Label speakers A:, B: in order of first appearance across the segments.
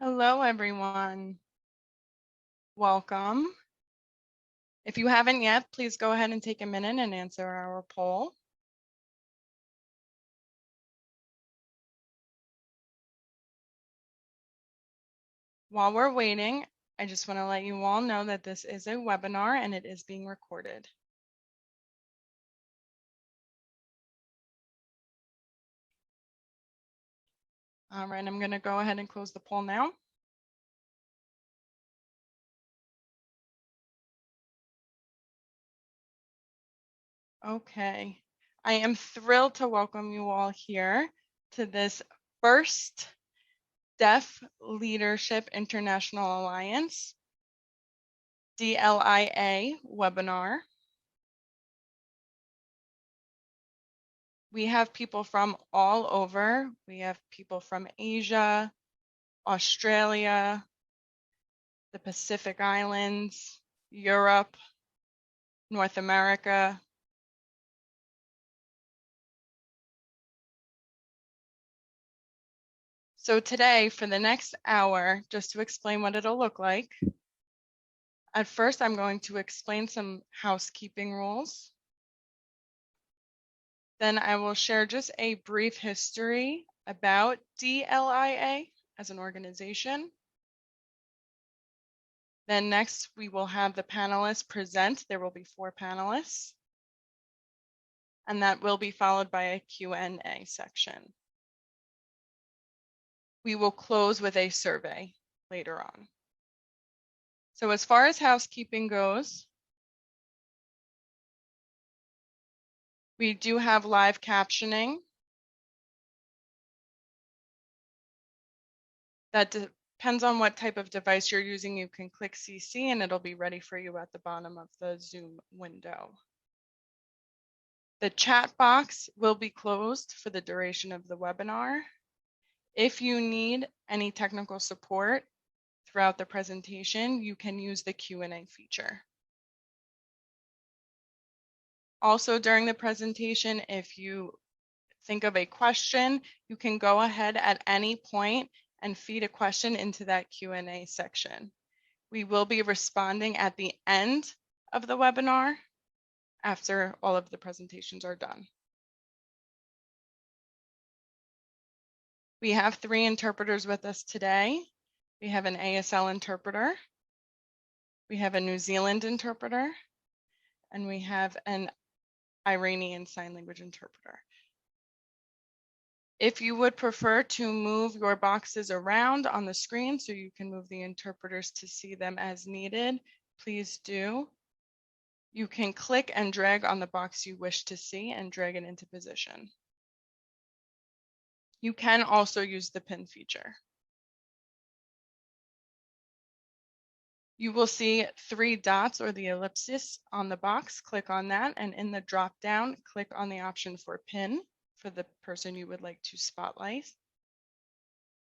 A: Hello, everyone. Welcome. If you haven't yet, please go ahead and take a minute and answer our poll. While we're waiting, I just want to let you all know that this is a webinar and it is being recorded. All right, I'm going to go ahead and close the poll now. Okay, I am thrilled to welcome you all here to this first Deaf Leadership International Alliance, DLIA webinar. We have people from all over. We have people from Asia, Australia, the Pacific Islands, Europe, North America. So today, for the next hour, just to explain what it'll look like, at first I'm going to explain some housekeeping rules. Then I will share just a brief history about DLIA as an organization. Then next, we will have the panelists present. There will be 4 panelists. And that will be followed by a Q&A section. We will close with a survey later on. So as far as housekeeping goes, we do have live captioning. That depends on what type of device you're using. You can click CC and it'll be ready for you at the bottom of the Zoom window. The chat box will be closed for the duration of the webinar. If you need any technical support throughout the presentation, you can use the Q&A feature. Also, during the presentation, if you think of a question, you can go ahead at any point and feed a question into that Q&A section. We will be responding at the end of the webinar after all of the presentations are done. We have 3 interpreters with us today. We have an ASL interpreter, we have a New Zealand interpreter, and we have an Iranian Sign Language interpreter. If you would prefer to move your boxes around on the screen so you can move the interpreters to see them as needed, please do. You can click and drag on the box you wish to see and drag it into position. You can also use the pin feature. You will see 3 dots or the ellipsis on the box. Click on that, and in the drop down, click on the option for pin for the person you would like to spotlight.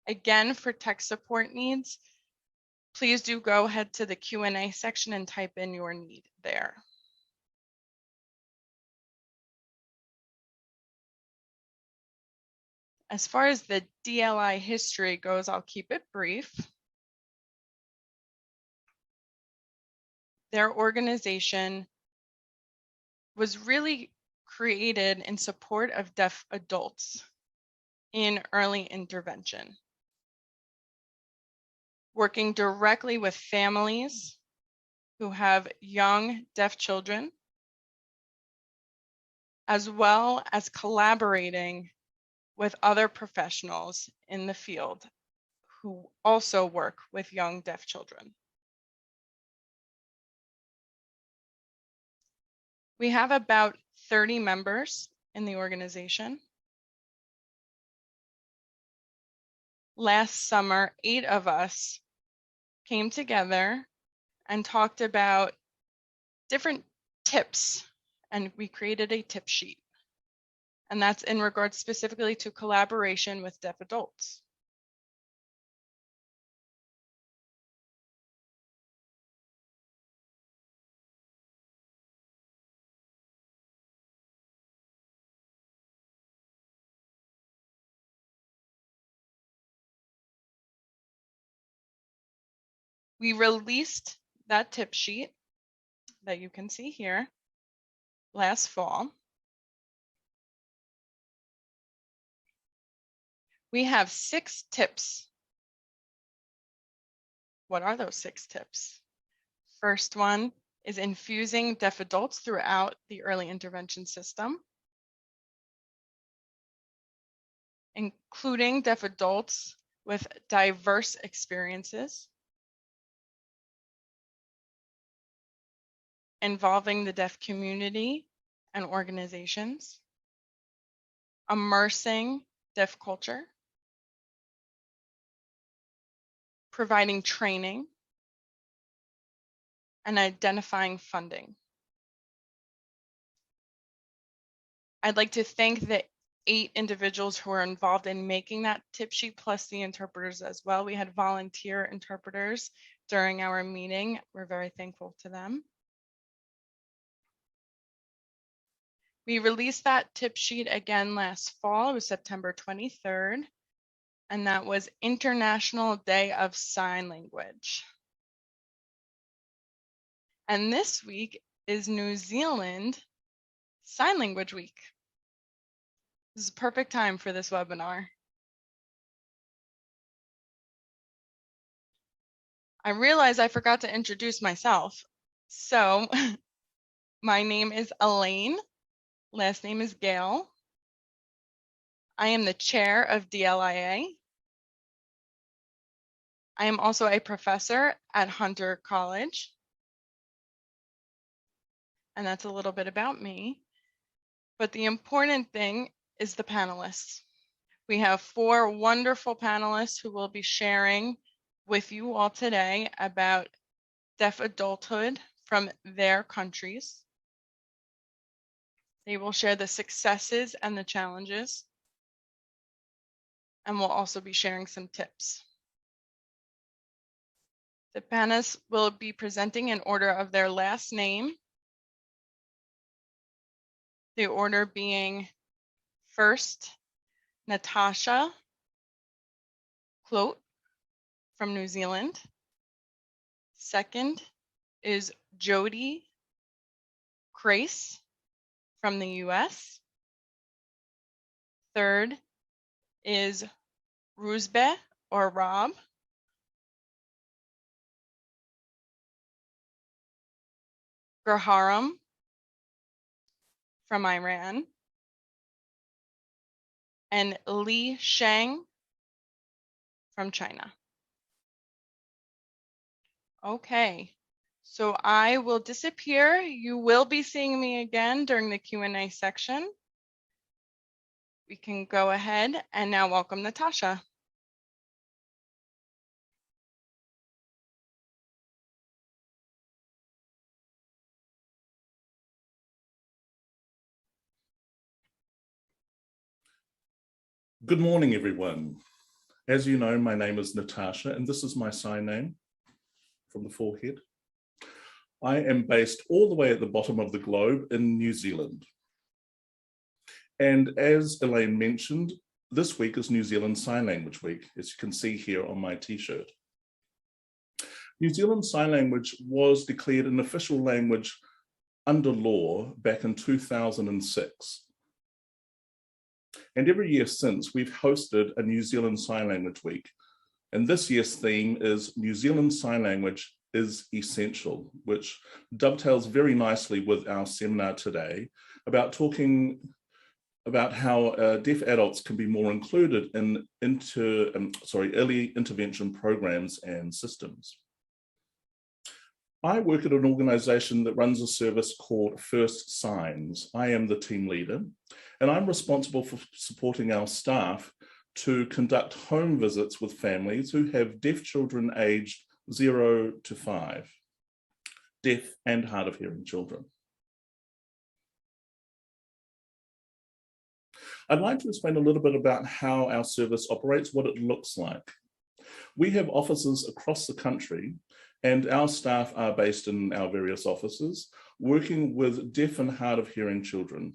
A: Again, for tech support needs, please do go ahead to the Q&A section and type in your need there. As far as the DLI history goes, I'll keep it brief. Their organization was really created in support of deaf adults in early intervention, working directly with families who have young deaf children, as well as collaborating with other professionals in the field who also work with young deaf children. We have about 30 members in the organization. Last summer, 8 of us came together and talked about different tips, and we created a tip sheet. And that's in regards specifically to collaboration with deaf adults. We released that tip sheet that you can see here last fall. We have 6 tips. What are those 6 tips? First one is infusing deaf adults throughout the early intervention system, including deaf adults with diverse experiences, involving the deaf community and organizations, immersing deaf culture, providing training, and identifying funding. I'd like to thank the 8 individuals who are involved in making that tip sheet, plus the interpreters as well. We had volunteer interpreters during our meeting. We're very thankful to them. We released that tip sheet again last fall. It was September 23rd, and that was International Day of Sign Language. And this week is New Zealand Sign Language Week. This is a perfect time for this webinar. I realize I forgot to introduce myself. So my name is Elaine. Last name is Gail. I am the chair of DLIA. I am also a professor at Hunter College. And that's a little bit about me. But the important thing is the panelists. We have 4 wonderful panelists who will be sharing with you all today about deaf adulthood from their countries. They will share the successes and the challenges, and we'll also be sharing some tips. The panelists will be presenting in order of their last name, the order being first, Natasha Clote from New Zealand. Second is Jody Crace from the US. Third is Ruzbe or Rob Graharam from Iran, and Li Shang from China. Okay, so I will disappear. You will be seeing me again during the Q&A section. We can go ahead and now welcome Natasha.
B: Good morning, everyone. As you know, my name is Natasha, and this is my sign name from the forehead. I am based all the way at the bottom of the globe in New Zealand. And as Elaine mentioned, this week is New Zealand Sign Language Week, as you can see here on my t-shirt. New Zealand Sign Language was declared an official language under law back in 2006. And every year since, we've hosted a New Zealand Sign Language Week. And this year's theme is New Zealand Sign Language is Essential, which dovetails very nicely with our seminar today about talking about how deaf adults can be more included in early intervention programs and systems. I work at an organization that runs a service called First Signs. I am the team leader, and I'm responsible for supporting our staff to conduct home visits with families who have deaf children aged 0 to 5, deaf and hard of hearing children. I'd like to explain a little bit about how our service operates, what it looks like. We have offices across the country, and our staff are based in our various offices, working with deaf and hard of hearing children.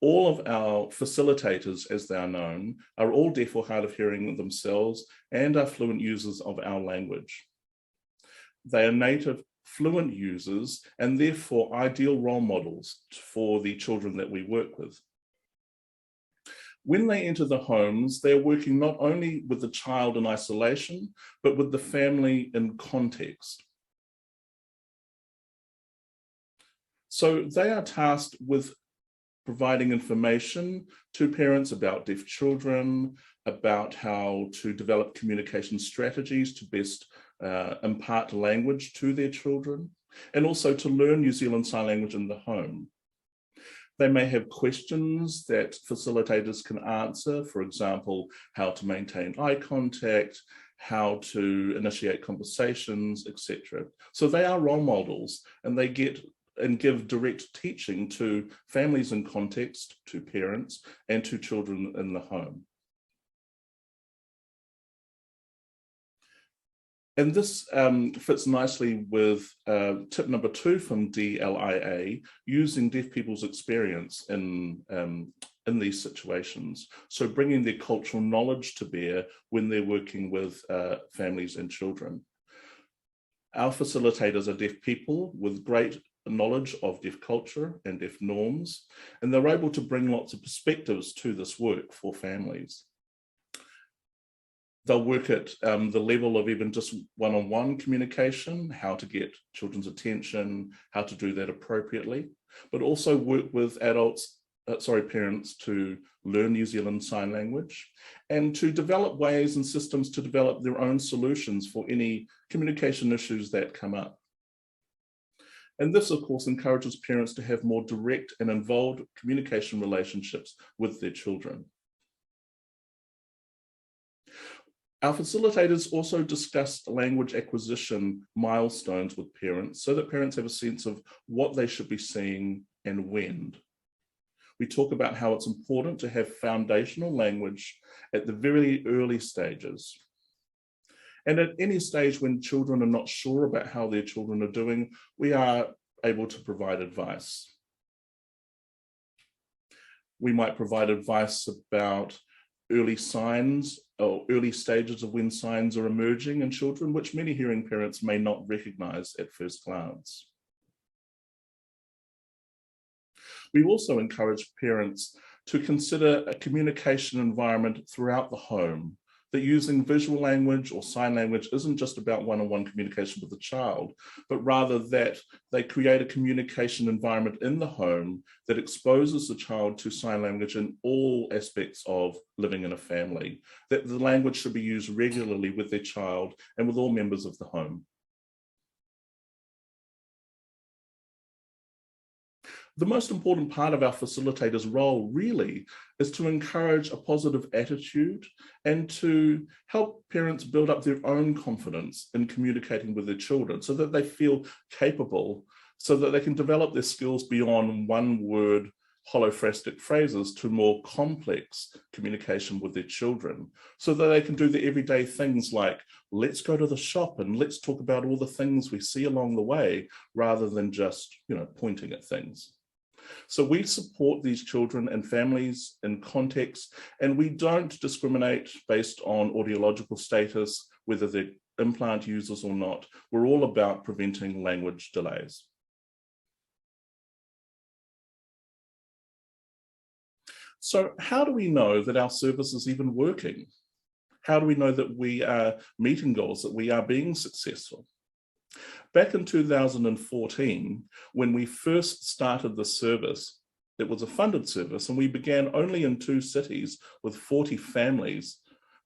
B: All of our facilitators, as they are known, are all deaf or hard of hearing themselves and are fluent users of our language. They are native fluent users and therefore ideal role models for the children that we work with. When they enter the homes, they're working not only with the child in isolation, but with the family in context. So they are tasked with providing information to parents about deaf children, about how to develop communication strategies to best impart language to their children, and also to learn New Zealand Sign Language in the home. They may have questions that facilitators can answer, for example, how to maintain eye contact, how to initiate conversations, etc. So they are role models, and they get and give direct teaching to families in context, to parents, and to children in the home. And this fits nicely with tip number 2 from DLIA, using deaf people's experience in these situations. So bringing their cultural knowledge to bear when they're working with families and children. Our facilitators are deaf people with great knowledge of deaf culture and deaf norms, and they're able to bring lots of perspectives to this work for families. They'll work at the level of even just one-on-one communication, how to get children's attention, how to do that appropriately, but also work with parents to learn New Zealand Sign Language and to develop ways and systems to develop their own solutions for any communication issues that come up. And this, of course, encourages parents to have more direct and involved communication relationships with their children. Our facilitators also discuss language acquisition milestones with parents so that parents have a sense of what they should be seeing and when. We talk about how it's important to have foundational language at the very early stages. And at any stage when children are not sure about how their children are doing, we are able to provide advice. We might provide advice about early signs or early stages of when signs are emerging in children, which many hearing parents may not recognize at first glance. We also encourage parents to consider a communication environment throughout the home, that using visual language or sign language isn't just about one-on-one communication with the child, but rather that they create a communication environment in the home that exposes the child to sign language in all aspects of living in a family, that the language should be used regularly with their child and with all members of the home. The most important part of our facilitator's role really is to encourage a positive attitude and to help parents build up their own confidence in communicating with their children so that they feel capable, so that they can develop their skills beyond one-word holophrastic phrases to more complex communication with their children, so that they can do the everyday things like, let's go to the shop and let's talk about all the things we see along the way, rather than just, pointing at things. So we support these children and families in context, and we don't discriminate based on audiological status, whether they're implant users or not. We're all about preventing language delays. So how do we know that our service is even working? How do we know that we are meeting goals, that we are being successful? Back in 2014, when we first started the service, it was a funded service, and we began only in 2 cities with 40 families.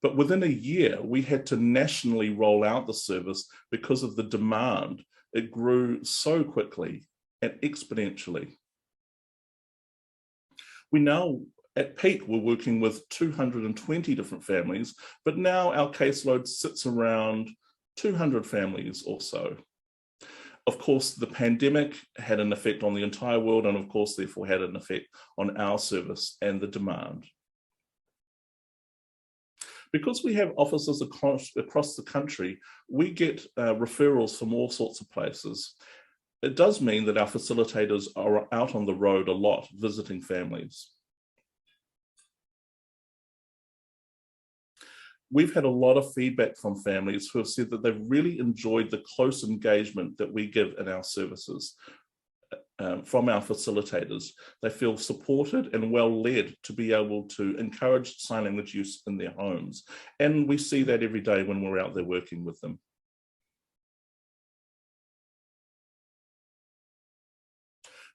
B: But within a year, we had to nationally roll out the service because of the demand. It grew so quickly and exponentially. We now, at peak, we're working with 220 different families, but now our caseload sits around 200 families or so. Of course, the pandemic had an effect on the entire world, and of course, therefore, had an effect on our service and the demand. Because we have offices across the country, we get referrals from all sorts of places. It does mean that our facilitators are out on the road a lot, visiting families. We've had a lot of feedback from families who have said that they've really enjoyed the close engagement that we give in our services from our facilitators. They feel supported and well led to be able to encourage sign language use in their homes. And we see that every day when we're out there working with them.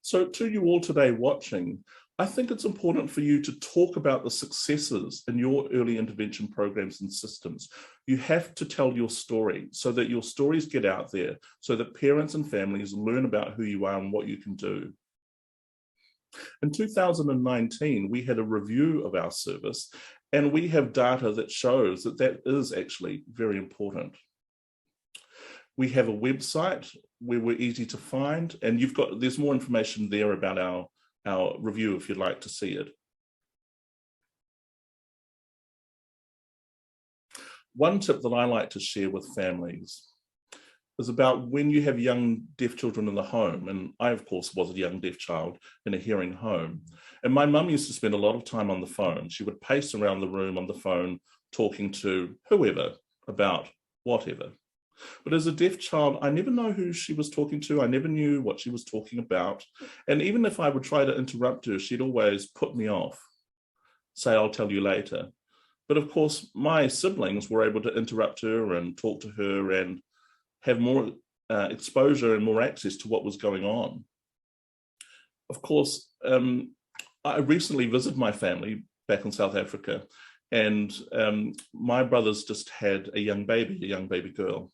B: So to you all today watching, I think it's important for you to talk about the successes in your early intervention programs and systems. You have to tell your story so that your stories get out there, so that parents and families learn about who you are and what you can do. In 2019, we had a review of our service, and we have data that shows that that is actually very important. We have a website where we're easy to find, and there's more information there about our review if you'd like to see it. One tip that I like to share with families is about when you have young deaf children in the home, and I of course was a young deaf child in a hearing home, and my mum used to spend a lot of time on the phone. She would pace around the room on the phone talking to whoever about whatever. But as a deaf child, I never know who she was talking to. I never knew what she was talking about. And even if I would try to interrupt her, she'd always put me off, say, "I'll tell you later." But of course, my siblings were able to interrupt her and talk to her and have more exposure and more access to what was going on. Of course, I recently visited my family back in South Africa, and my brothers just had a young baby girl.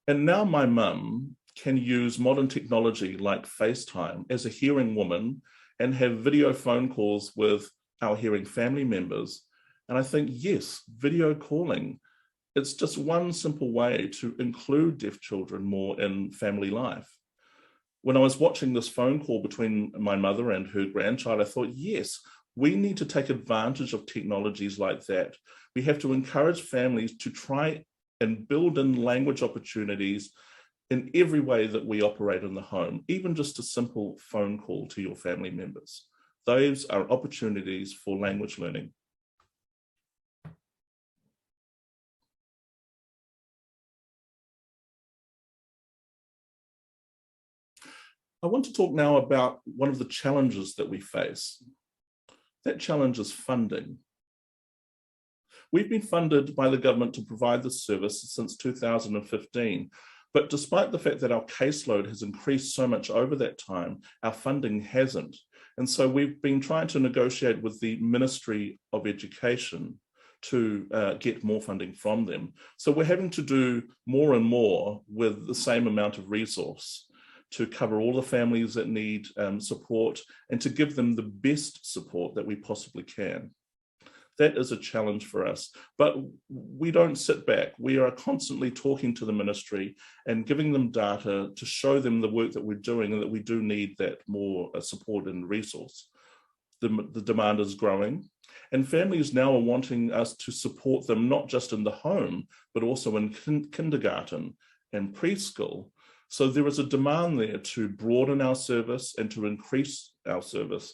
B: And now my mum can use modern technology like FaceTime as a hearing woman and have video phone calls with our hearing family members. And I think, yes, video calling, it's just one simple way to include deaf children more in family life. When I was watching this phone call between my mother and her grandchild, I thought, yes, we need to take advantage of technologies like that. We have to encourage families to try and build in language opportunities in every way that we operate in the home, even just a simple phone call to your family members. Those are opportunities for language learning. I want to talk now about one of the challenges that we face. That challenge is funding. We've been funded by the government to provide this service since 2015, but despite the fact that our caseload has increased so much over that time, our funding hasn't. And so we've been trying to negotiate with the Ministry of Education to get more funding from them. So we're having to do more and more with the same amount of resource to cover all the families that need support and to give them the best support that we possibly can. That is a challenge for us, but we don't sit back. We are constantly talking to the ministry and giving them data to show them the work that we're doing and that we do need that more support and resource. The demand is growing, and families now are wanting us to support them not just in the home, but also in kindergarten and preschool. So there is a demand there to broaden our service and to increase our service.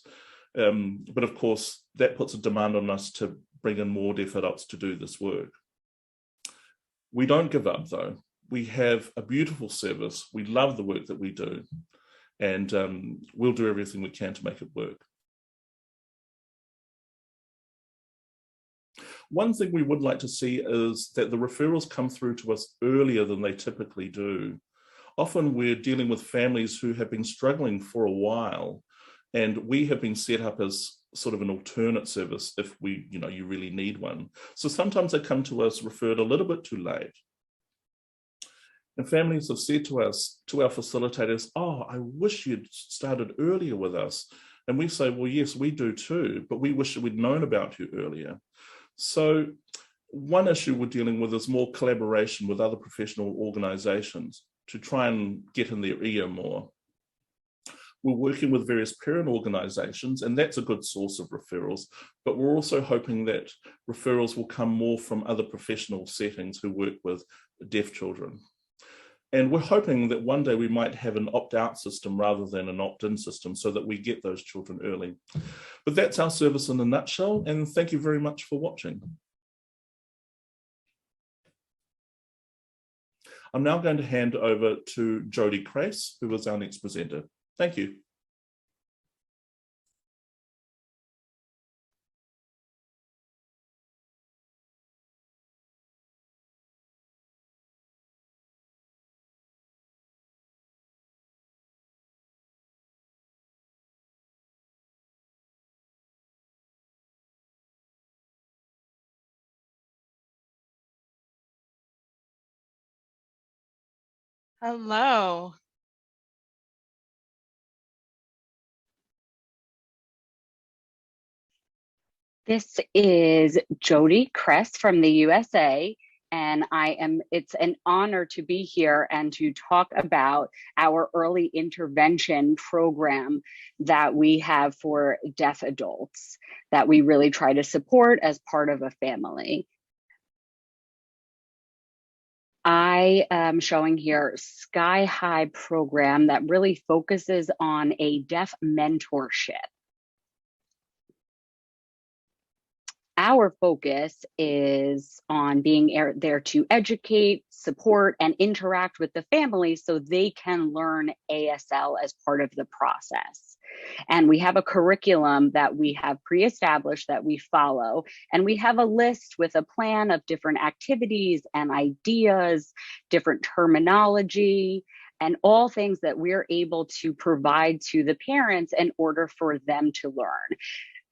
B: But of course, that puts a demand on us to bring in more deaf adults to do this work. We don't give up though. We have a beautiful service. We love the work that we do, and we'll do everything we can to make it work. One thing we would like to see is that the referrals come through to us earlier than they typically do. Often we're dealing with families who have been struggling for a while, and we have been set up as sort of an alternate service if you really need one. So sometimes they come to us referred a little bit too late. And families have said to us, to our facilitators, "Oh, I wish you'd started earlier with us." And we say, "Well, yes, we do too, but we wish we'd known about you earlier." So one issue we're dealing with is more collaboration with other professional organizations to try and get in their ear more. We're working with various parent organizations, and that's a good source of referrals, but we're also hoping that referrals will come more from other professional settings who work with deaf children. And we're hoping that one day we might have an opt-out system rather than an opt-in system so that we get those children early. But that's our service in a nutshell, and thank you very much for watching. I'm now going to hand over to Jodie Kress, who is our next presenter. Thank you.
A: Hello.
C: This is Jodie Kress from the USA, and it's an honor to be here and to talk about our early intervention program that we have for deaf adults that we really try to support as part of a family. I am showing here Sky High program that really focuses on a deaf mentorship. Our focus is on being there to educate, support, and interact with the family so they can learn ASL as part of the process. And we have a curriculum that we have pre-established that we follow. And we have a list with a plan of different activities and ideas, different terminology, and all things that we're able to provide to the parents in order for them to learn.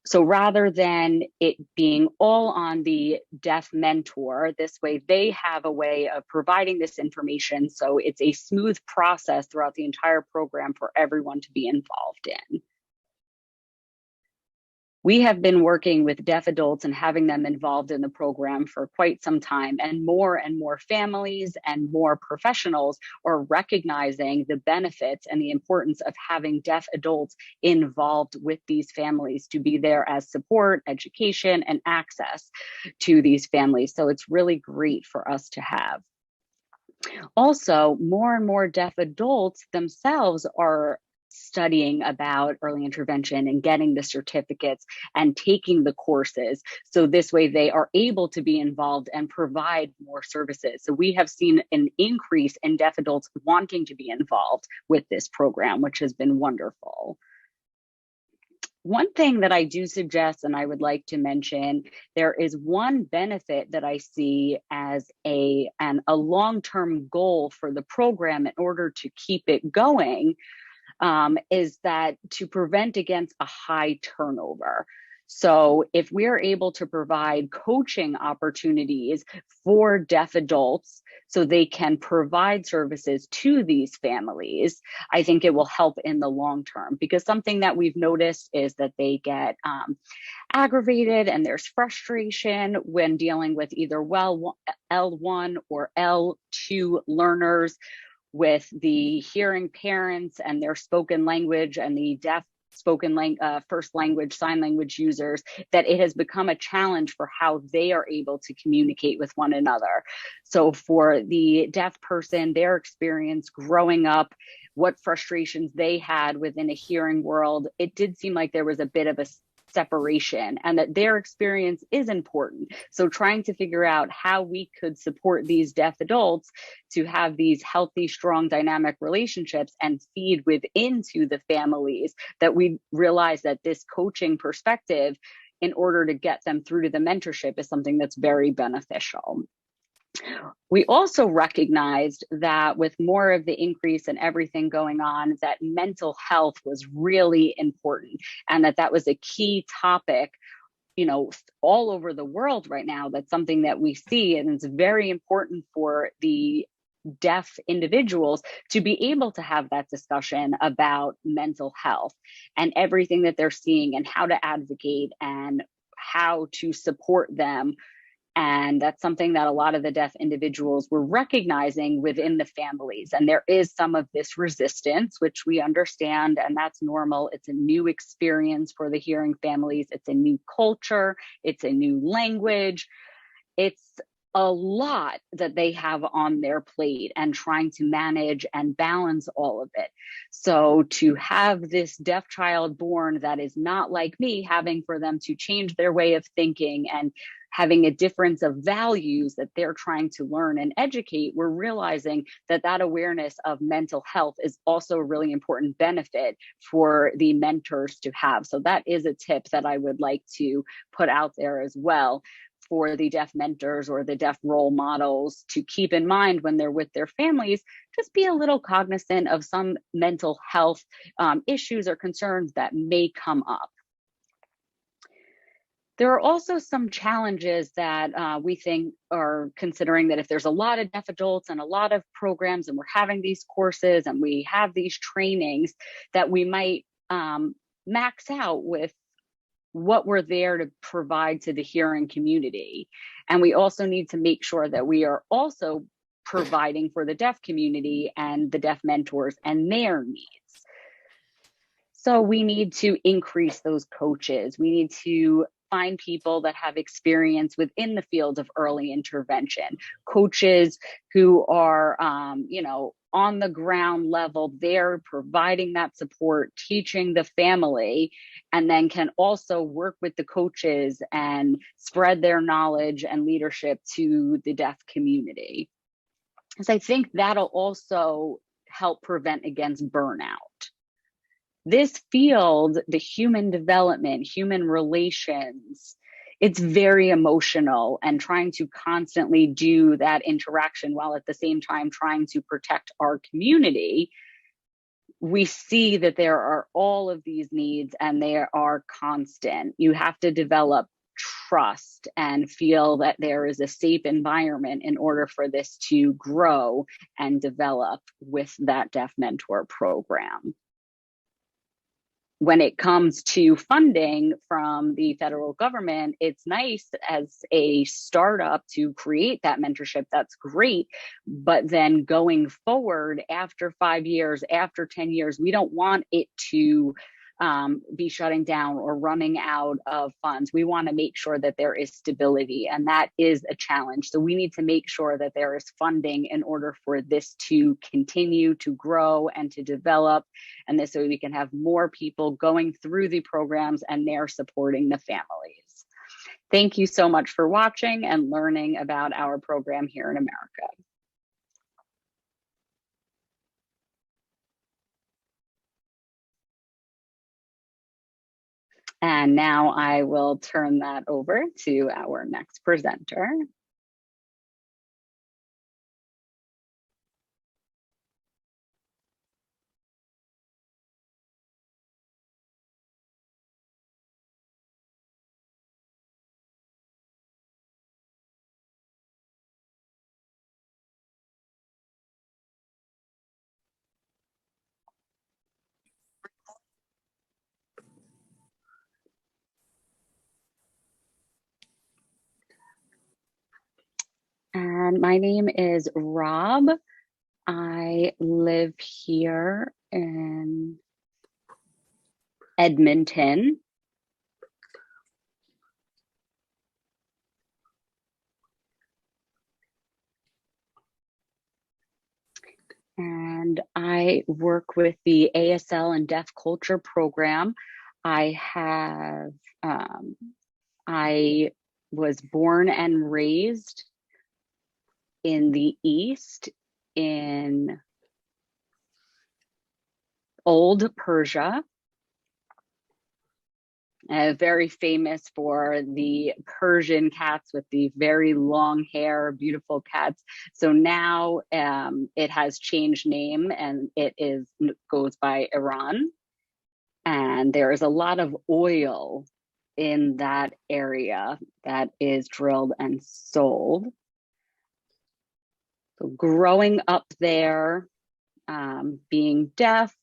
C: So rather than it being all on the deaf mentor, this way they have a way of providing this information. So it's a smooth process throughout the entire program for everyone to be involved in. We have been working with deaf adults and having them involved in the program for quite some time, and more families and more professionals are recognizing the benefits and the importance of having deaf adults involved with these families to be there as support, education, and access to these families. So it's really great for us to have. Also, more and more deaf adults themselves are studying about early intervention and getting the certificates and taking the courses. So this way they are able to be involved and provide more services. So we have seen an increase in deaf adults wanting to be involved with this program, which has been wonderful. One thing that I do suggest, and I would like to mention, there is one benefit that I see as a long-term goal for the program in order to keep it going, is that to prevent against a high turnover. So if we're able to provide coaching opportunities for deaf adults so they can provide services to these families, I think it will help in the long term, because something that we've noticed is that they get aggravated and there's frustration when dealing with either L1 or L2 learners, with the hearing parents and their spoken language and the deaf first language, sign language users, that it has become a challenge for how they are able to communicate with one another. So for the deaf person, their experience growing up, what frustrations they had within a hearing world, it did seem like there was a bit of a separation, and that their experience is important. So trying to figure out how we could support these deaf adults to have these healthy, strong, dynamic relationships and feed into the families, that we realize that this coaching perspective, in order to get them through to the mentorship, is something that's very beneficial. We also recognized that with more of the increase and everything going on, that mental health was really important, and that was a key topic, all over the world right now. That's something that we see, and it's very important for the deaf individuals to be able to have that discussion about mental health and everything that they're seeing and how to advocate and how to support them. And that's something that a lot of the deaf individuals were recognizing within the families. And there is some of this resistance, which we understand, and that's normal. It's a new experience for the hearing families. It's a new culture. It's a new language. It's a lot that they have on their plate and trying to manage and balance all of it. So to have this deaf child born that is not like me, having for them to change their way of thinking and having a difference of values that they're trying to learn and educate, we're realizing that that awareness of mental health is also a really important benefit for the mentors to have. So that is a tip that I would like to put out there as well for the deaf mentors or the deaf role models to keep in mind when they're with their families. Just be a little cognizant of some mental health issues or concerns that may come up. There are also some challenges that we think are considering that if there's a lot of deaf adults and a lot of programs and we're having these courses and we have these trainings, that we might max out with what we're there to provide to the hearing community. And we also need to make sure that we are also providing for the deaf community and the deaf mentors and their needs. So we need to increase those coaches. We need to find people that have experience within the field of early intervention, coaches who are, on the ground level, they're providing that support, teaching the family, and then can also work with the coaches and spread their knowledge and leadership to the deaf community. So I think that'll also help prevent against burnout. This field, the human development, human relations, it's very emotional, and trying to constantly do that interaction while at the same time trying to protect our community. We see that there are all of these needs and they are constant. You have to develop trust and feel that there is a safe environment in order for this to grow and develop with that deaf mentor program. When it comes to funding from the federal government, it's nice as a startup to create that mentorship. That's great. But then going forward, after 5 years, after 10 years, we don't want it to be shutting down or running out of funds. We want to make sure that there is stability, and that is a challenge. So we need to make sure that there is funding in order for this to continue to grow and to develop, and this way we can have more people going through the programs and they're supporting the families. Thank you so much for watching and learning about our program here in America. And now I will turn that over to our next presenter. And my name is Rob. I live here in Edmonton. And I work with the ASL and Deaf Culture program. I was born and raised in the East, in Old Persia, very famous for the Persian cats with the very long hair, beautiful cats. So now it has changed name and it goes by Iran. And there is a lot of oil in that area that is drilled and sold. So growing up there, being deaf,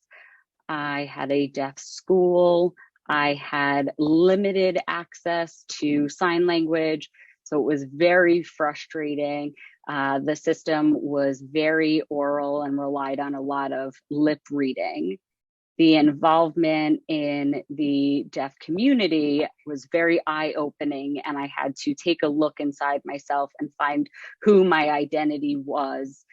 C: I had a deaf school. I had limited access to sign language, so it was very frustrating. The system was very oral and relied on a lot of lip reading. The involvement in the deaf community was very eye-opening, and I had to take a look inside myself and find who my identity was.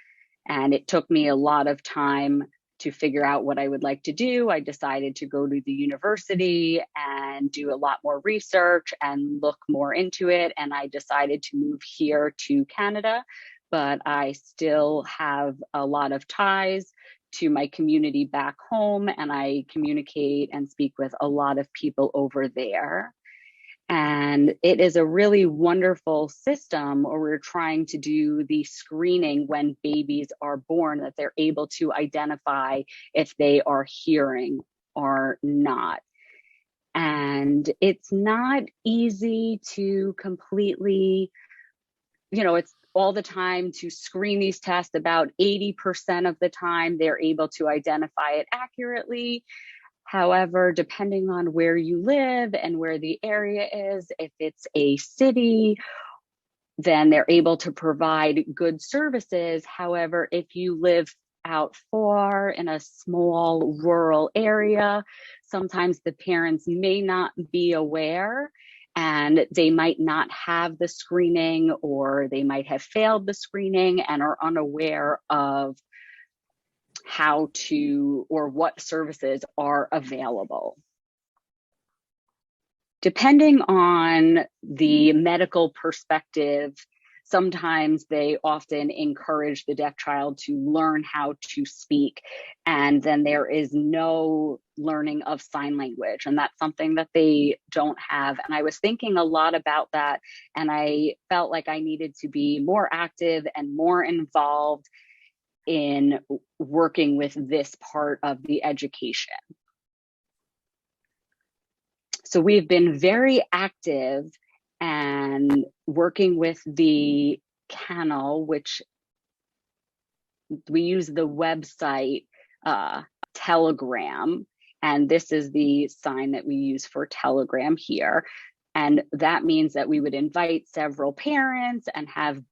C: And it took me a lot of time to figure out what I would like to do. I decided to go to the university and do a lot more research and look more into it. And I decided to move here to Canada, but I still have a lot of ties to my community back home, and I communicate and speak with a lot of people over there. And it is a really wonderful system where we're trying to do the screening when babies are born, that they're able to identify if they are hearing or not. And it's not easy to completely, it's all the time to screen these tests. About 80% of the time, they're able to identify it accurately. However, depending on where you live and where the area is, if it's a city, then they're able to provide good services. However, if you live out far in a small rural area, sometimes the parents may not be aware, and they might not have the screening, or they might have failed the screening and are unaware of how to or what services are available. Depending on the medical perspective, sometimes they often encourage the deaf child to learn how to speak, and then there is no learning of sign language, and that's something that they don't have. And I was thinking a lot about that, and I felt like I needed to be more active and more involved in working with this part of the education. So we've been very active and working with the kennel, which we use the website Telegram, and this is the sign that we use for Telegram here. And that means that we would invite several parents and have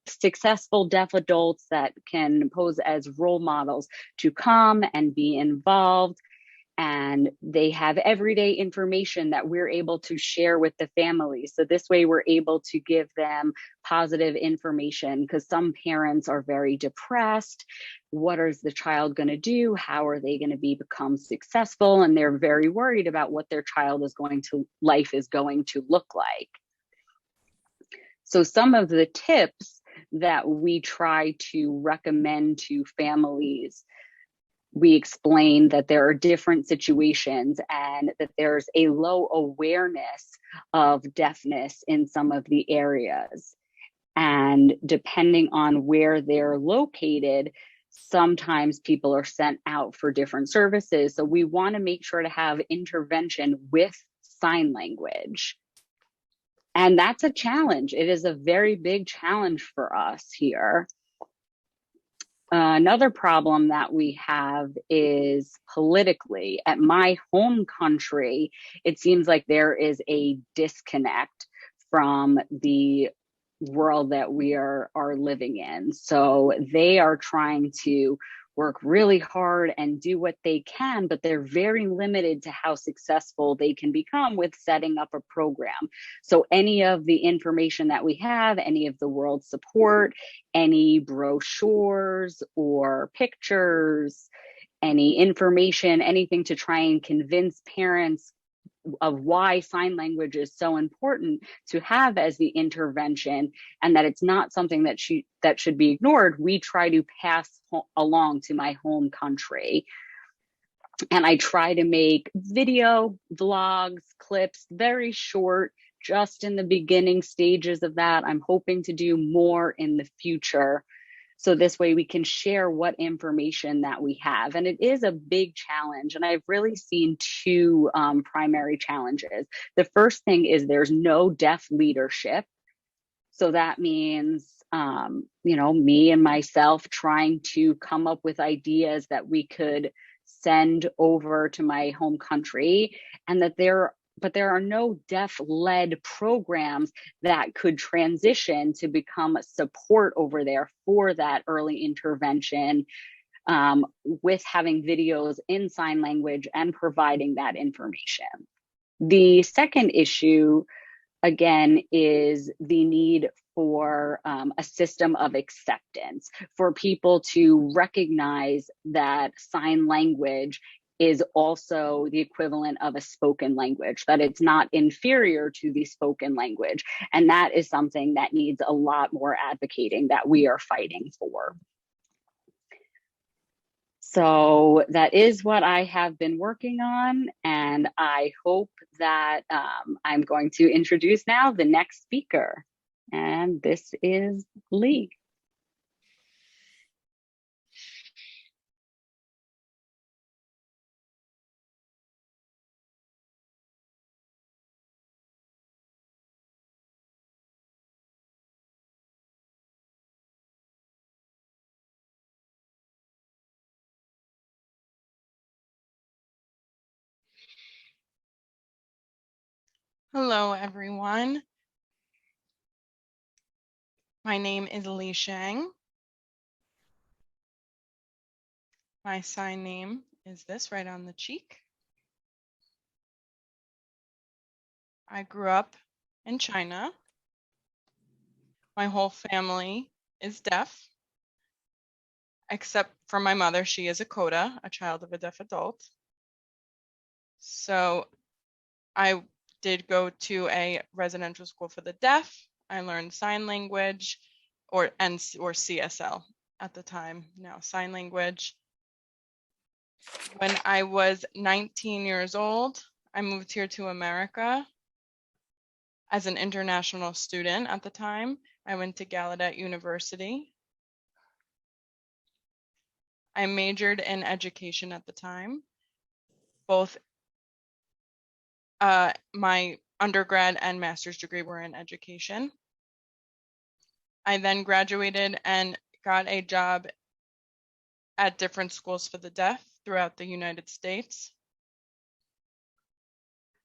C: successful deaf adults that can pose as role models to come and be involved. And they have everyday information that we're able to share with the families. So this way we're able to give them positive information, because some parents are very depressed. What is the child going to do? How are they going to become successful? And they're very worried about what their life is going to look like. So some of the tips that we try to recommend to families, we explain that there are different situations and that there's a low awareness of deafness in some of the areas. And depending on where they're located, sometimes people are sent out for different services. So we want to make sure to have intervention with sign language. And that's a challenge. It is a very big challenge for us here. Another problem that we have is politically. At my home country, it seems like there is a disconnect from the world that we are living in. So they are trying to work really hard and do what they can, but they're very limited to how successful they can become with setting up a program. So any of the information that we have, any of the world support, any brochures or pictures, any information, anything to try and convince parents of why sign language is so important to have as the intervention, and that it's not something that should be ignored, we try to pass along to my home country. And I try to make video, vlogs, clips, very short, just in the beginning stages of that. I'm hoping to do more in the future. So this way we can share what information that we have. And it is a big challenge. And I've really seen two primary challenges. The first thing is there's no deaf leadership. So that means, me and myself trying to come up with ideas that we could send over to my home country, and that there are no deaf-led programs that could transition to become a support over there for that early intervention with having videos in sign language and providing that information. The second issue, again, is the need for a system of acceptance, for people to recognize that sign language is also the equivalent of a spoken language, that it's not inferior to the spoken language. And that is something that needs a lot more advocating that we are fighting for. So that is what I have been working on, and I hope that I'm going to introduce now the next speaker, and this is Lee.
A: Hello, everyone. My name is Li Shang. My sign name is this right on the cheek. I grew up in China. My whole family is deaf, except for my mother. She is a CODA, a child of a deaf adult. So I did go to a residential school for the deaf. I learned sign language or CSL at the time, now sign language. When I was 19 years old, I moved here to America as an international student at the time. I went to Gallaudet University. I majored in education at the time. Both my undergrad and master's degree were in education. I then graduated and got a job at different schools for the deaf throughout the United States.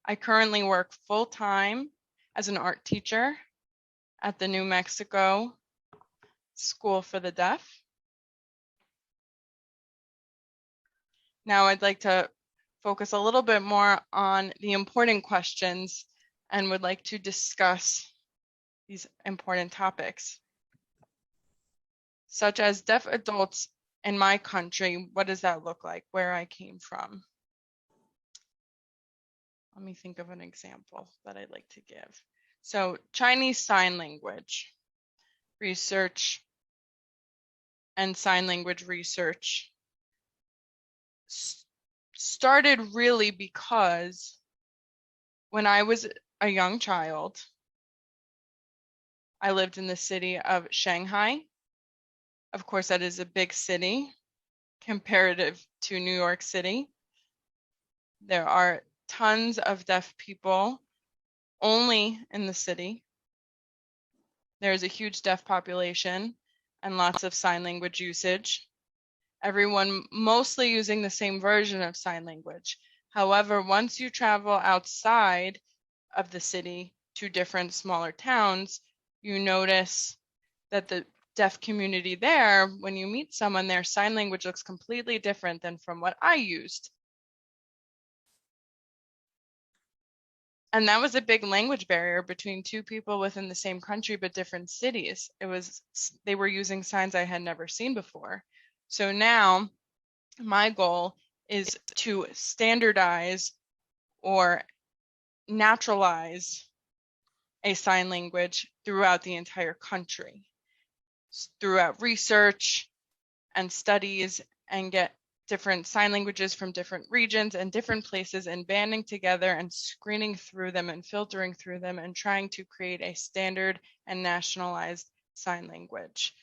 A: I currently work full-time as an art teacher at the New Mexico School for the Deaf. Now I'd like to focus a little bit more on the important questions and would like to discuss these important topics, such as deaf adults in my country. What does that look like, where I came from? Let me think of an example that I'd like to give. So Chinese Sign Language research and sign language research started really because when I was a young child, I lived in the city of Shanghai. Of course, that is a big city comparative to New York City. There are tons of deaf people only in the city. There's a huge deaf population and lots of sign language usage. Everyone mostly using the same version of sign language. However, once you travel outside of the city to different smaller towns, you notice that the deaf community there, when you meet someone, their sign language looks completely different than from what I used. And that was a big language barrier between two people within the same country but different cities. They were using signs I had never seen before. So now my goal is to standardize or naturalize a sign language throughout the entire country, throughout research and studies, and get different sign languages from different regions and different places and banding together and screening through them and filtering through them and trying to create a standard and nationalized sign language.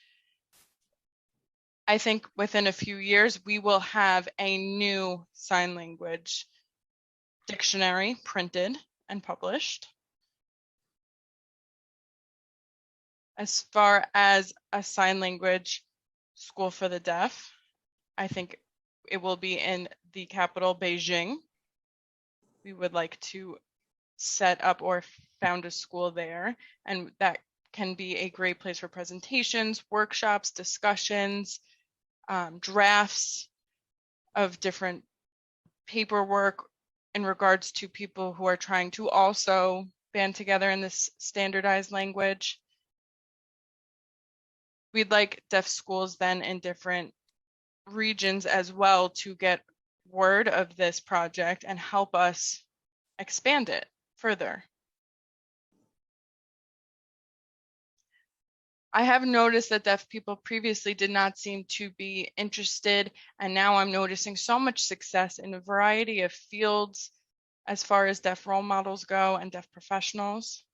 A: I think within a few years, we will have a new sign language dictionary printed and published. As far as a sign language school for the deaf, I think it will be in the capital, Beijing. We would like to set up or found a school there, and that can be a great place for presentations, workshops, discussions, drafts of different paperwork in regards to people who are trying to also band together in this standardized language. We'd like deaf schools then in different regions as well to get word of this project and help us expand it further. I have noticed that deaf people previously did not seem to be interested, and now I'm noticing so much success in a variety of fields as far as deaf role models go and deaf professionals.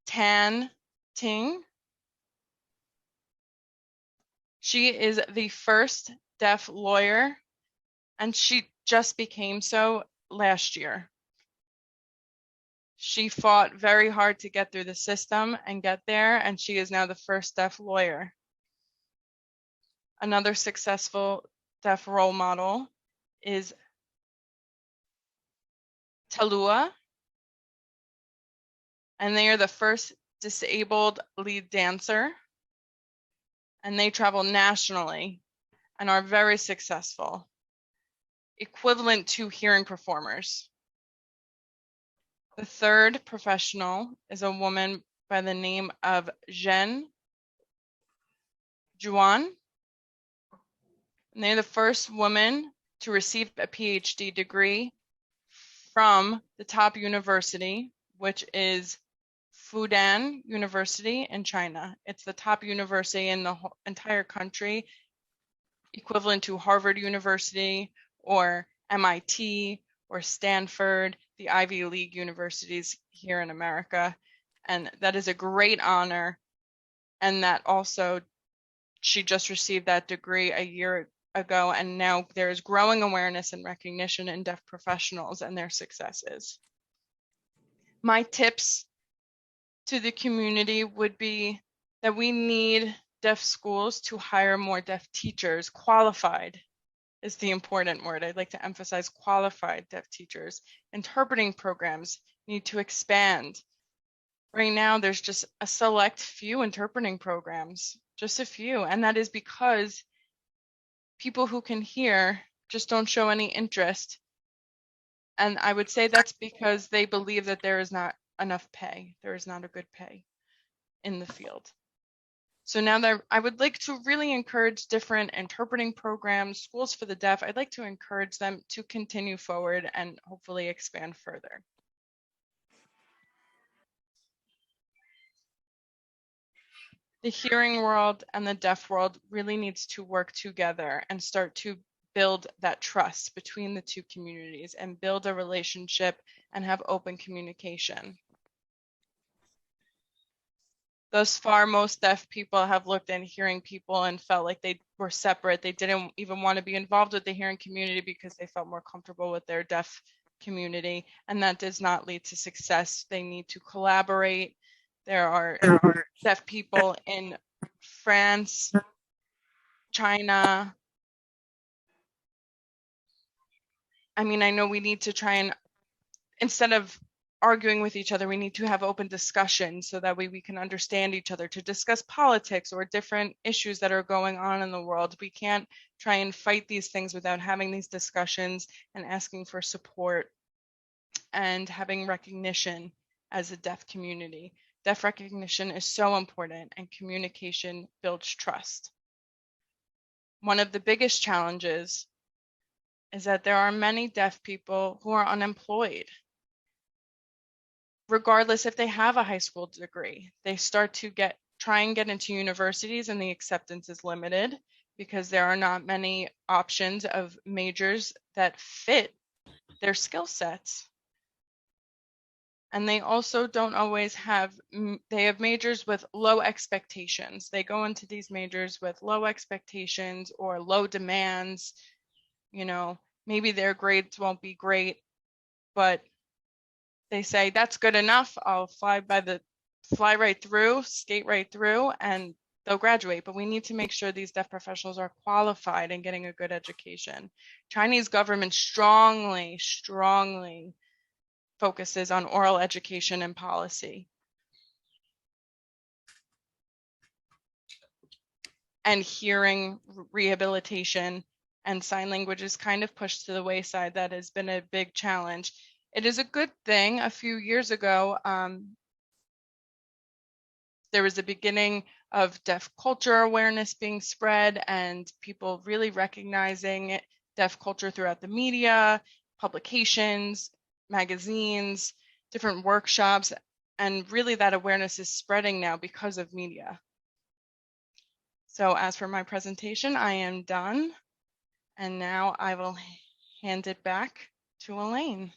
A: Tan Ting. She is the first deaf lawyer, and she just became so last year. She fought very hard to get through the system and get there, and she is now the first deaf lawyer. Another successful deaf role model is DLIA, and they are the first disabled lead dancer, and they travel nationally and are very successful, equivalent to hearing performers. The third professional is a woman by the name of Zhen Juan, and they're the first woman to receive a PhD degree from the top university, which is Fudan University in China. It's the top university in the entire country, equivalent to Harvard University or MIT or Stanford, the Ivy League universities here in America. And that is a great honor. And that also, she just received that degree a year ago, and now there is growing awareness and recognition in deaf professionals and their successes. My tips to the community would be that we need deaf schools to hire more deaf teachers. Qualified is the important word. I'd like to emphasize qualified deaf teachers. Interpreting programs need to expand. Right now, there's just a select few interpreting programs, just a few, and that is because people who can hear just don't show any interest. And I would say that's because they believe that there is not enough pay. There is not a good pay in the field. So now that I would like to really encourage different interpreting programs, schools for the deaf, I'd like to encourage them to continue forward and hopefully expand further. The hearing world and the deaf world really needs to work together and start to build that trust between the two communities and build a relationship and have open communication. Thus far, most deaf people have looked at hearing people and felt like they were separate. They didn't even want to be involved with the hearing community because they felt more comfortable with their deaf community, and that does not lead to success. They need to collaborate. There are deaf people in France, China. I mean, I know we need to try and, instead of arguing with each other, we need to have open discussions so that way we can understand each other, to discuss politics or different issues that are going on in the world. We can't try and fight these things without having these discussions and asking for support and having recognition as a deaf community. Deaf recognition is so important, and communication builds trust. One of the biggest challenges is that there are many deaf people who are unemployed. Regardless if they have a high school degree, they start to try and get into universities, and the acceptance is limited because there are not many options of majors that fit their skill sets. And they also don't always have, they have majors with low expectations. They go into these majors with low expectations or low demands. You know, maybe their grades won't be great, but they say that's good enough. I'll fly right through, skate right through, and they'll graduate. But we need to make sure these deaf professionals are qualified and getting a good education. Chinese government strongly focuses on oral education and policy. and hearing rehabilitation and sign language is kind of pushed to the wayside. That has been a big challenge. It is a good thing. A few years ago, there was a beginning of deaf culture awareness being spread and people really recognizing deaf culture throughout the media, publications, magazines, different workshops, and really that awareness is spreading now because of media. So as for my presentation, I am done. And now I will hand it back to Elaine.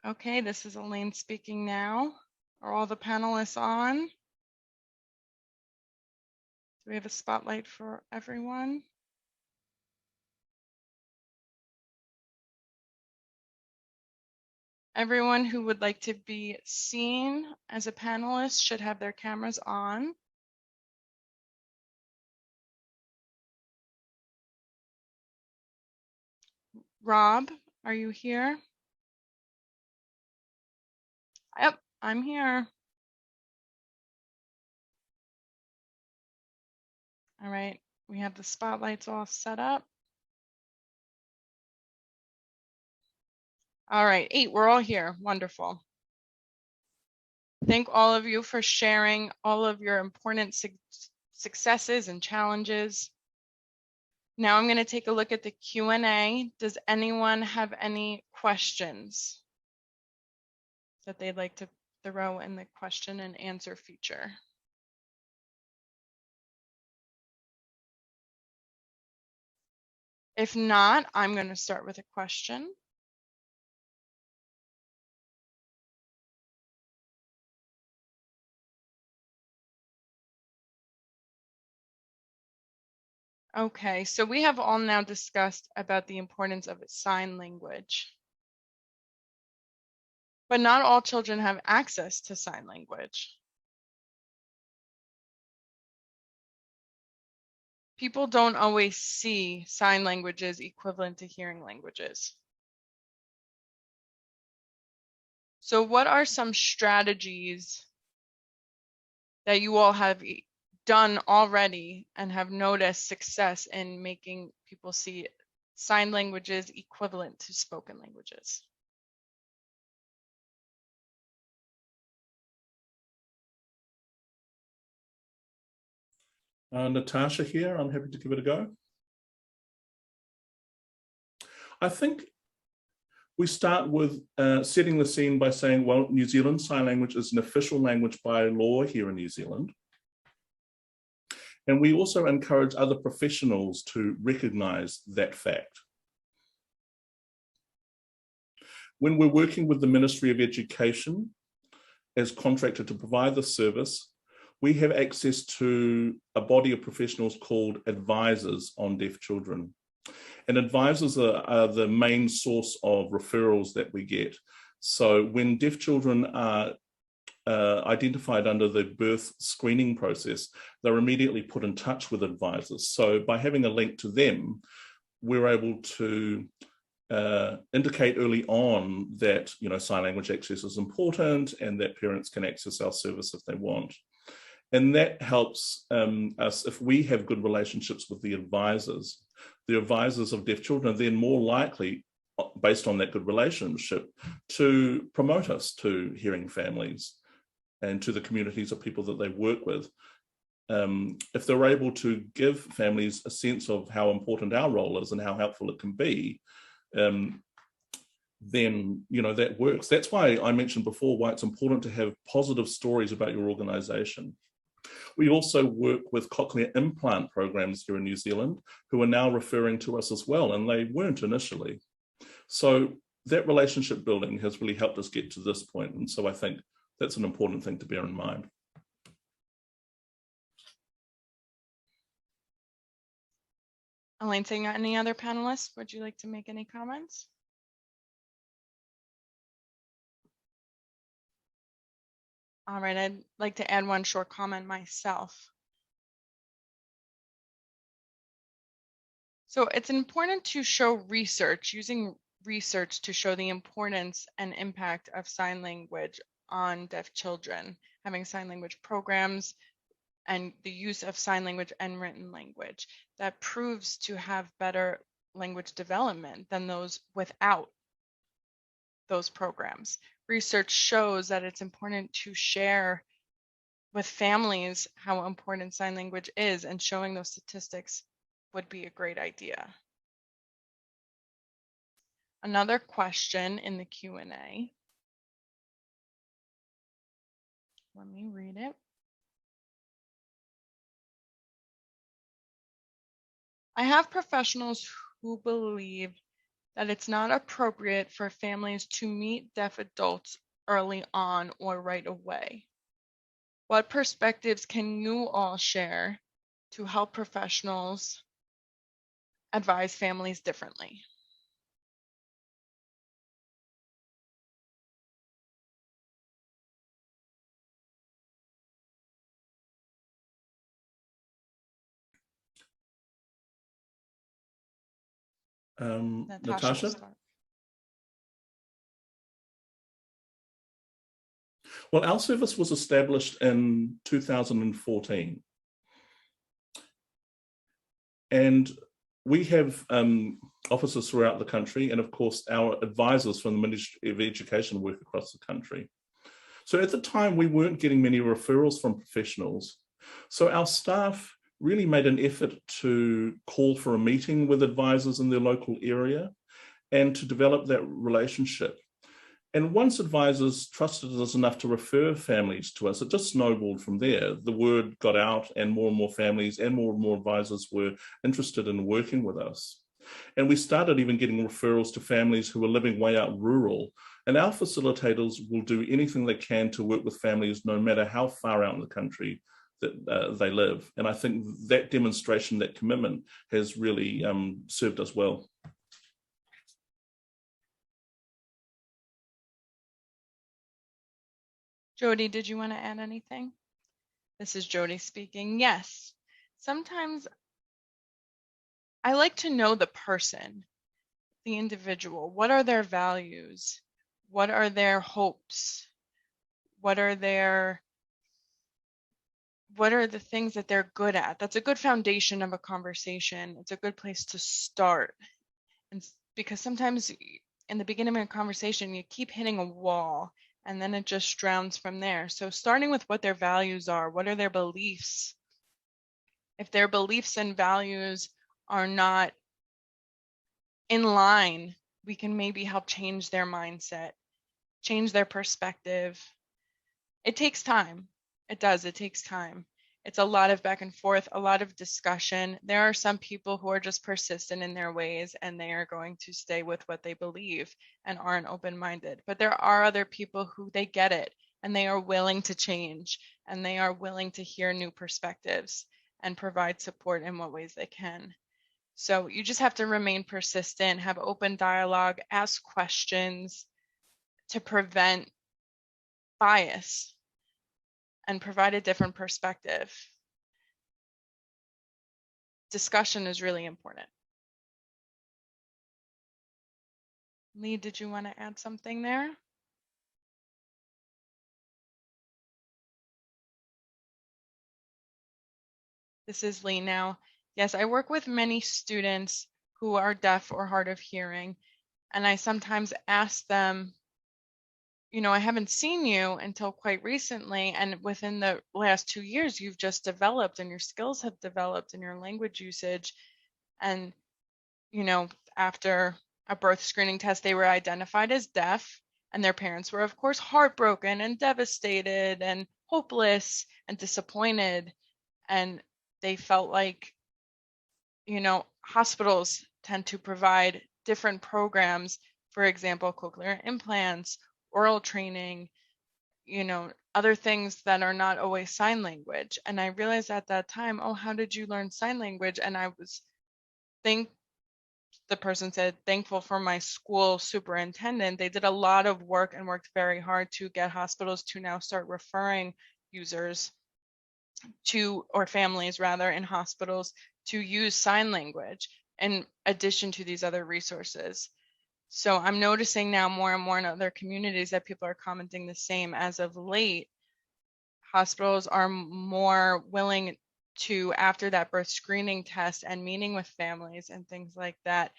A: Okay, this is Elaine speaking now. Are all the panelists on? Do we have a spotlight for everyone? Everyone who would like to be seen as a panelist should have their cameras on. Rob, are you here? Yep, I'm here. All right, we have the spotlights all set up. All right, 8, we're all here. Wonderful. Thank all of you for sharing all of your important successes and challenges. Now I'm going to take a look at the Q&A. Does anyone have any questions that they'd like to throw in the question and answer feature? If not, I'm going to start with a question. Okay, so we have all now discussed about the importance of sign language. But not all children have access to sign language. People don't always see sign languages equivalent to hearing languages. So what are some strategies that you all have done already and have noticed success in making people see sign languages equivalent to spoken languages?
B: Natasha here, I'm happy to give it a go. I think we start with setting the scene by saying, well, New Zealand Sign Language is an official language by law here in New Zealand. And we also encourage other professionals to recognize that fact. When we're working with the Ministry of Education as contracted to provide the service, we have access to a body of professionals called advisors on deaf children. And advisors are the main source of referrals that we get. So when deaf children are identified under the birth screening process, they're immediately put in touch with advisors. So by having a link to them, we're able to indicate early on that sign language access is important and that parents can access our service if they want. And that helps us if we have good relationships with the advisors of deaf children are then more likely, based on that good relationship, to promote us to hearing families and to the communities of people that they work with. If they're able to give families a sense of how important our role is and how helpful it can be, then that works. That's why I mentioned before why it's important to have positive stories about your organization. We also work with cochlear implant programs here in New Zealand who are now referring to us as well, and they weren't initially. So that relationship building has really helped us get to this point, and so I think that's an important thing to bear in mind.
A: Elaine, saying any other panelists, would you like to make any comments? All right, I'd like to add one short comment myself. So it's important to show research, using research to show the importance and impact of sign language on deaf children, having sign language programs and the use of sign language and written language that proves to have better language development than those without those programs. Research shows that it's important to share with families how important sign language is, and showing those statistics would be a great idea. Another question in the Q&A. Let me read it. I have professionals who believe that it's not appropriate for families to meet deaf adults early on or right away. What perspectives can you all share to help professionals advise families differently? Natasha will
B: Natasha?
A: start.
B: Well, our service was established in 2014. And we have offices throughout the country, and of course, our advisors from the Ministry of Education work across the country. So at the time, we weren't getting many referrals from professionals. So our staff really made an effort to call for a meeting with advisors in their local area and to develop that relationship. And once advisors trusted us enough to refer families to us, it just snowballed from there. The word got out and more families and more advisors were interested in working with us. And we started even getting referrals to families who were living way out rural. And our facilitators will do anything they can to work with families no matter how far out in the country that they live. And I think that demonstration, that commitment has really served us well.
A: Jody, did you want to add anything? This is Jody speaking. Yes, sometimes I like to know the person, the individual. What are their values? What are their hopes? What are the things that they're good at? That's a good foundation of a conversation. It's a good place to start. And because sometimes in the beginning of a conversation, you keep hitting a wall and then it just drowns from there. So starting with what their values are, what are their beliefs? If their beliefs and values are not in line, we can maybe help change their mindset, change their perspective. It takes time. It does. It takes time. It's a lot of back and forth, a lot of discussion. There are some people who are just persistent in their ways and they are going to stay with what they believe and aren't open-minded. But there are other people who they get it and they are willing to change and they are willing to hear new perspectives and provide support in what ways they can. So you just have to remain persistent, have open dialogue, ask questions to prevent bias and provide a different perspective. Discussion is really important. Lee, did you want to add something there? This is Lee now. Yes, I work with many students who are deaf or hard of hearing, and I sometimes ask them, you know, I haven't seen you until quite recently, and within the last 2 years, you've just developed and your skills have developed and your language usage. And, you know, after a birth screening test, they were identified as deaf, and their parents were, of course, heartbroken and devastated and hopeless and disappointed. And they felt like, you know, hospitals tend to provide different programs, for example, cochlear implants, oral training, you know, other things that are not always sign language. And I realized at that time, oh, how did you learn sign language? And I was the person said, thankful for my school superintendent. They did a lot of work and worked very hard to get hospitals to now start referring users to, or families rather, in hospitals to use sign language in addition to these other resources. So I'm noticing now more and more in other communities that people are commenting the same. As of late, hospitals are more willing to, after that birth screening test and meeting with families and things like that,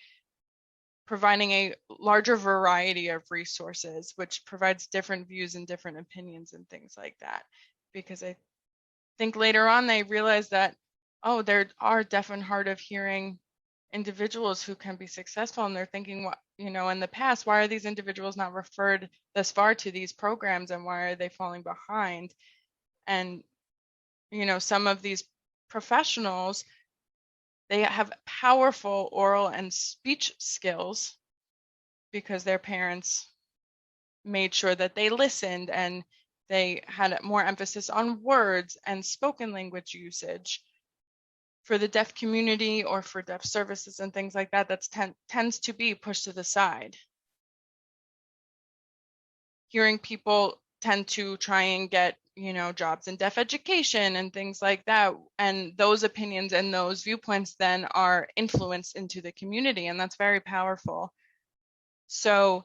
A: providing a larger variety of resources, which provides different views and different opinions and things like that. Because I think later on they realize that, oh, there are deaf and hard of hearing individuals who can be successful, and they're thinking, what, you know, in the past, why are these individuals not referred thus far to these programs, and why are they falling behind? And, you know, some of these professionals, they have powerful oral and speech skills because their parents made sure that they listened and they had more emphasis on words and spoken language usage. For the deaf community or for deaf services and things like that, that tends to be pushed to the side. Hearing people tend to try and get, you know, jobs in deaf education and things like that. And those opinions and those viewpoints then are influenced into the community, and that's very powerful. So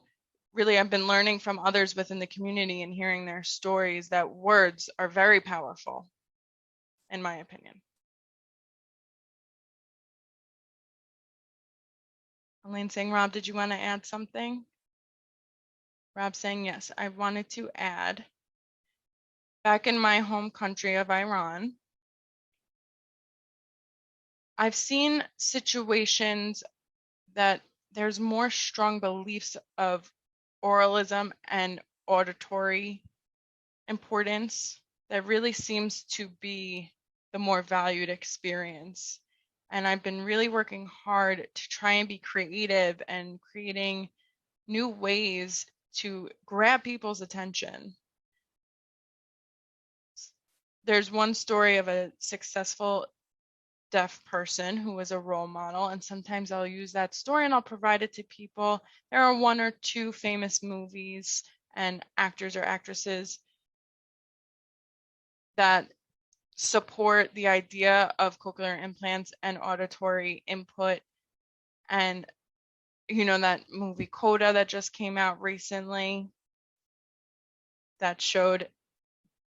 A: really, I've been learning from others within the community and hearing their stories that words are very powerful, in my opinion. Elaine saying, Rob, did you want to add something? Rob saying, yes, I wanted to add, back in my home country of Iran, I've seen situations that there's more strong beliefs of oralism and auditory importance that really seems to be the more valued experience. And I've been really working hard to try and be creative and creating new ways to grab people's attention. There's one story of a successful deaf person who was a role model, and sometimes I'll use that story and I'll provide it to people. There are one or two famous movies and actors or actresses that support the idea of cochlear implants and auditory input. And you know, that movie Coda that just came out recently that showed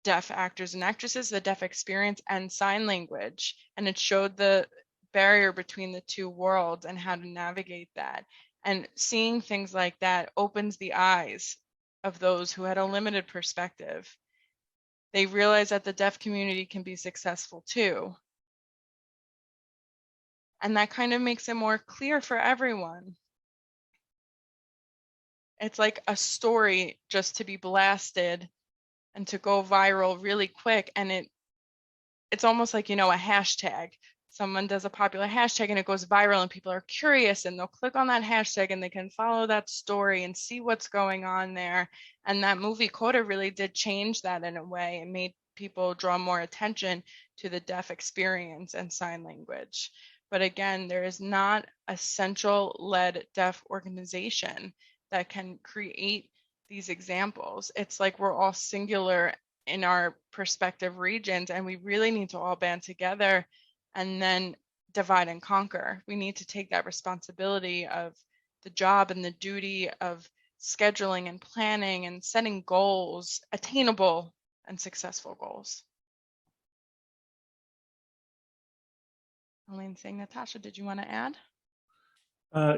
A: deaf actors and actresses, the deaf experience and sign language. And it showed the barrier between the two worlds and how to navigate that. And seeing things like that opens the eyes of those who had a limited perspective. They realize that the deaf community can be successful too. And that kind of makes it more clear for everyone. It's like a story just to be blasted and to go viral really quick. And it's almost like, you know, a hashtag. Someone does a popular hashtag and it goes viral and people are curious and they'll click on that hashtag and they can follow that story and see what's going on there. And that movie Coda really did change that in a way. It made people draw more attention to the deaf experience and sign language. But again, there is not a central-led deaf organization that can create these examples. It's like we're all singular in our prospective regions, and we really need to all band together and then divide and conquer. We need to take that responsibility of the job and the duty of scheduling and planning and setting goals, attainable and successful goals. Elaine saying, Natasha, did you want to add?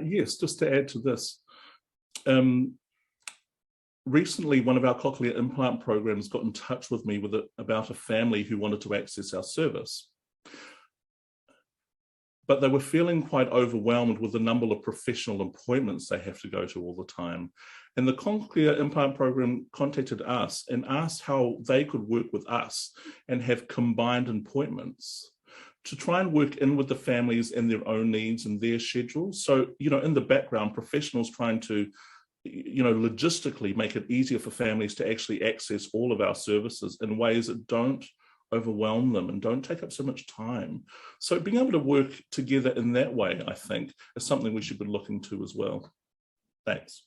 B: Yes, just to add to this. Recently, one of our cochlear implant programs got in touch with me about a family who wanted to access our service. But they were feeling quite overwhelmed with the number of professional appointments they have to go to all the time. And the cochlear implant program contacted us and asked how they could work with us and have combined appointments to try and work in with the families and their own needs and their schedules. So, you know, in the background, professionals trying to, you know, logistically make it easier for families to actually access all of our services in ways that don't overwhelm them and don't take up so much time. So being able to work together in that way, I think, is something we should be looking to as well. Thanks.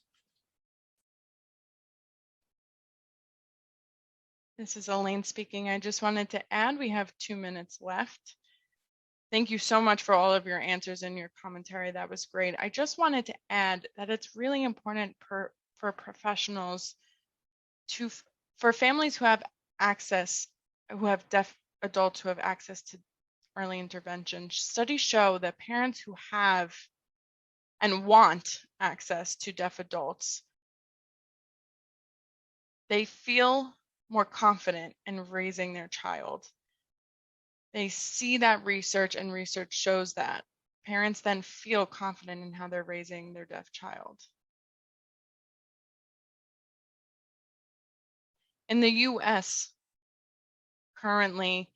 A: This is Elaine speaking. I just wanted to add, we have 2 minutes left. Thank you so much for all of your answers and your commentary. That was great. I just wanted to add that it's really important for professionals for families who have access, who have deaf adults who have access to early intervention. Studies show that parents who have and want access to deaf adults, they feel more confident in raising their child. They see that research, and research shows that parents then feel confident in how they're raising their deaf child. In the US, currently,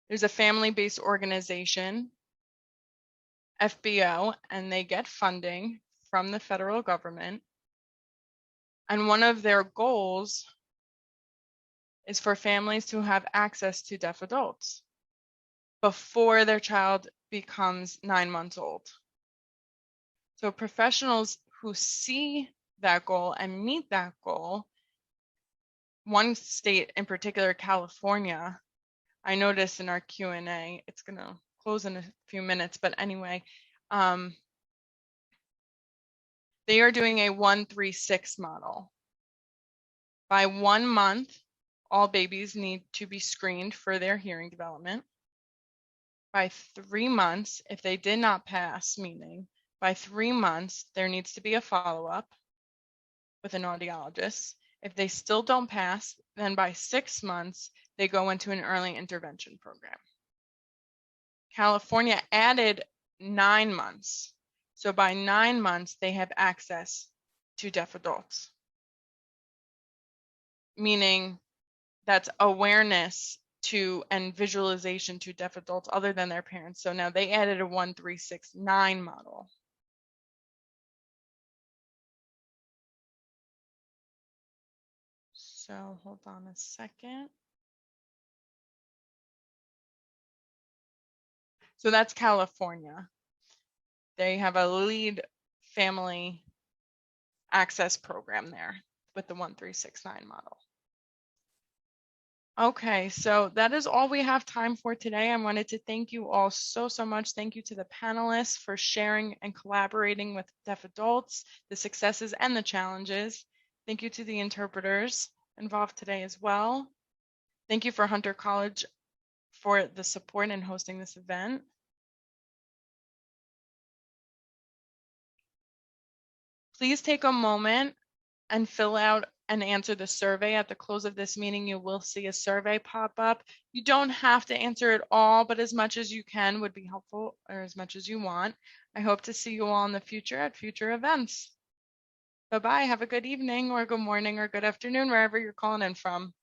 A: there's a family-based organization, FBO, and they get funding from the federal government. And one of their goals is for families to have access to deaf adults before their child becomes 9 months old. So professionals who see that goal and meet that goal, one state in particular, California, I noticed in our Q&A, it's going to close in a few minutes, but anyway, they are doing a 1-3-6 model. By 1 month, all babies need to be screened for their hearing development. By 3 months, if they did not pass, meaning by 3 months, there needs to be a follow-up with an audiologist. If they still don't pass, then by 6 months, they go into an early intervention program. California added 9 months. So by 9 months, they have access to deaf adults, meaning that's awareness to and visualization to deaf adults other than their parents. So now they added a 1-3-6-9 model. So hold on a second. So that's California. They have a lead family access program there with the 1-3-6-9 model. Okay, so that is all we have time for today. I wanted to thank you all so much. Thank you to the panelists for sharing and collaborating with deaf adults, the successes and the challenges. Thank you to the interpreters involved today as well. Thank you for Hunter College for the support in hosting this event. Please take a moment and fill out and answer the survey. At the close of this meeting, you will see a survey pop up. You don't have to answer it all, but as much as you can would be helpful, or as much as you want. I hope to see you all in the future at future events. Bye-bye. Have a good evening or good morning or good afternoon, wherever you're calling in from.